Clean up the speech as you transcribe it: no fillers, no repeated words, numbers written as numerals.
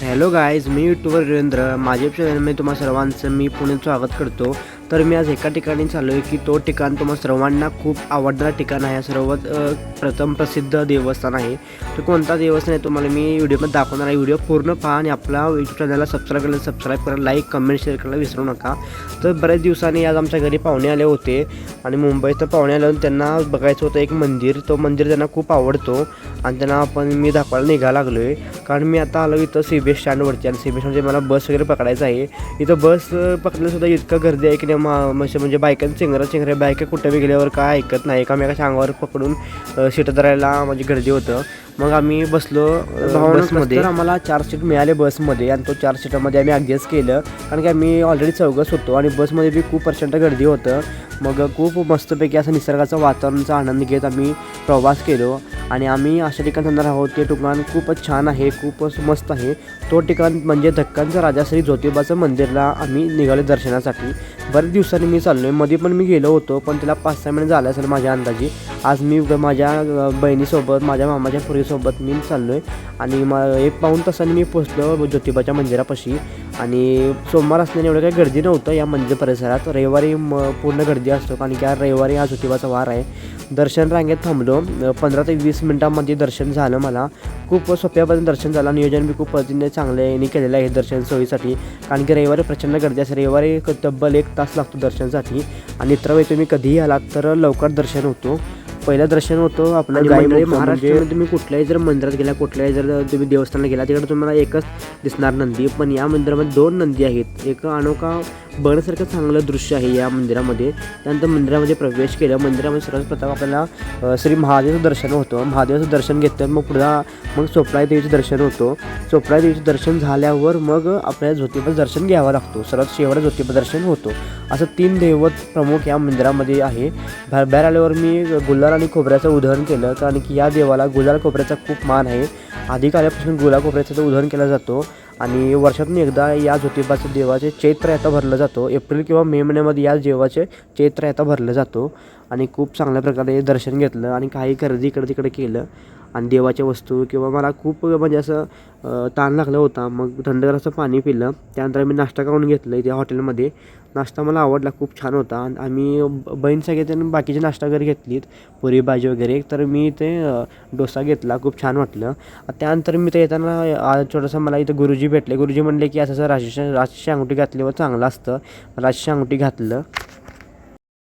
Hello guys, मी YouTuber Virendra. माझ्या चॅनलमध्ये तुम्हा सर्वांचं मी पुणे स्वागत करतो. तर मी आज एका ठिकाणी चाललो आहे की तो ठिकाण तुम्हा सर्वांना खूप आवडणारं ठिकाण आहे. सर्वात प्रथम प्रसिद्ध देवस्थान आहे. तो कोणता देवस्थान आहे तुम्हाला मी व्हिडिओमध्ये दाखवणार आहे. व्हिडिओ पूर्ण पहा आणि आपला यूट्यूब चॅनलला सबस्क्राईब करा, लाईक कमेंट शेअर करायला विसरू नका. तर बऱ्याच दिवसांनी आज आमच्या घरी पाहुणे आले होते आणि मुंबईत पाहुणे आले होते. त्यांना बघायचं होतं एक मंदिर. तो मंदिर त्यांना खूप आवडतो आणि त्यांना मी दाखवायला निघायला लागलो आहे. कारण मी आता आलो इथं CBS स्टँडवरती आणि CBS म्हणजे मला बस वगैरे पकडायचं आहे. इथं बस पकडल्यासुद्धा इतकं गर्दी आहे की नाही म्हणजे बायकांचं चिंगरा बायका कुठं बी गेल्यावर काय ऐकत नाही. एकामेकाच्या अंगावर पकडून सीट धरायला म्हणजे गर्दी होतं. मग आम्ही बसलो बसमध्ये. तर आम्हाला 4 सीट मिळाले बसमध्ये आणि तो 4 सीटामध्ये आम्ही ॲडजस्ट केलं. कारण की आम्ही ऑलरेडी चौघच होतो आणि बसमध्ये बी खूप प्रचंड गर्दी होतं. मग खूप मस्तपैकी असं निसर्गाचं वातावरणाचा आनंद घेत आम्ही प्रवास केलो आणि आम्ही अशा ठिकाणी जाणार आहोत. ते ठिकाण खूपच छान आहे, खूपच मस्त आहे. तो ठिकाण म्हणजे धक्कांचा राजा श्री ज्योतिबाचं मंदिरला आम्ही निघालो दर्शनासाठी. बरेच दिवसांनी मी चाललो आहे. मध्ये पण मी गेलो होतो पण तिला 5-6 महिने झाले असेल माझ्या अंदाजे. आज मी माझ्या बहिणीसोबत, माझ्या मामाच्या पोरीसोबत मी चाललो आहे आणि 1-पाऊण तासांनी मी पोचलो ज्योतिबाच्या मंदिरापाशी. आणि सोमवार असल्याने एवढं काही गर्दी नव्हतं या मंदिर परिसरात. रविवारी पूर्ण गर्दी असतो कारण की रविवारी हा ज्योतिबाचा वार आहे. दर्शन रांगेत थांबलो. 15 ते 20 मिनटामध्ये दर्शन झालं. मला खूप सोप्या पद्धतीने दर्शन झालं. नियोजन मी खूप पद्धतीने चांगल्याने केलेलं आहे दर्शन सोयीसाठी. कारण की रविवारी प्रचंड गर्दी असते. रविवारी तब्बल 1 तास लागतो दर्शनासाठी आणि इतर वेळी तुम्ही कधीही आलात तर लवकर दर्शन होतो. पहिलं दर्शन होतं आपलं महाराष्ट्रामध्ये तुम्ही कुठल्याही जर मंदिरात गेला, कुठल्याही जर तुम्ही देवस्थानाला गेला तिकडे तुम्हाला एकच दिसणार नंदी. पण या मंदिरामध्ये 2 नंदी आहेत. एक अनोखा बघण्यासारखं चांगलं दृश्य आहे या मंदिरामध्ये. त्यानंतर मंदिरामध्ये प्रवेश केला. मंदिरामध्ये सर्वात प्रथम आपल्याला श्री महादेवाचं दर्शन होतं. महादेवाचं दर्शन घेतलं मग चोपडा देवीचं दर्शन होतं. चोपडा देवीचं दर्शन झाल्यावर मग आपल्याला ज्योतिबाचं दर्शन घ्यावं लागतो. सर्वात शेवट ज्योतिबा दर्शन होतो. असं 3 दैवत प्रमुख या मंदिरामध्ये आहे. बाहेर आल्यावर मी गुलाल आणि खोबऱ्याचं उधळण केलं कारण की या देवाला गुलाल खोबऱ्याचा खूप मान आहे. आधी काळापासून गुलाल खोबऱ्याचं उधळण केलं जातो आणि वर्षातून एकदा या ज्योतिबाच्या देवाचे चैत्र यात्रा भरलं जातो. एप्रिल किंवा मे महिन्यामध्ये या देवाचे चैत्र यात्रा भरलं जातो आणि खूप चांगल्या प्रकारे दर्शन घेतलं आणि काही खरेदी इकडे तिकडे केलं आणि देवाच्या वस्तू किंवा मला खूप म्हणजे असं ताण लागला होता. मग थंडगार पाणी पिलं. त्यानंतर मी नाश्ता करून घेतलं इथे हॉटेलमध्ये. नाश्ता मला आवडला, खूप छान होता. आम्ही बहीण सगळे बाकीचे नाश्ता वगैरे घेतलीत, पुरी भाजी वगैरे. तर मी इथे डोसा घेतला, खूप छान वाटलं. त्यानंतर मी इथं येताना छोटंसं मला इथं गुरुजी भेटले. गुरुजी म्हणले की असं राशीची अंगठी घातल्यावर चांगलं असतं. राशीची अंगठी घातलं.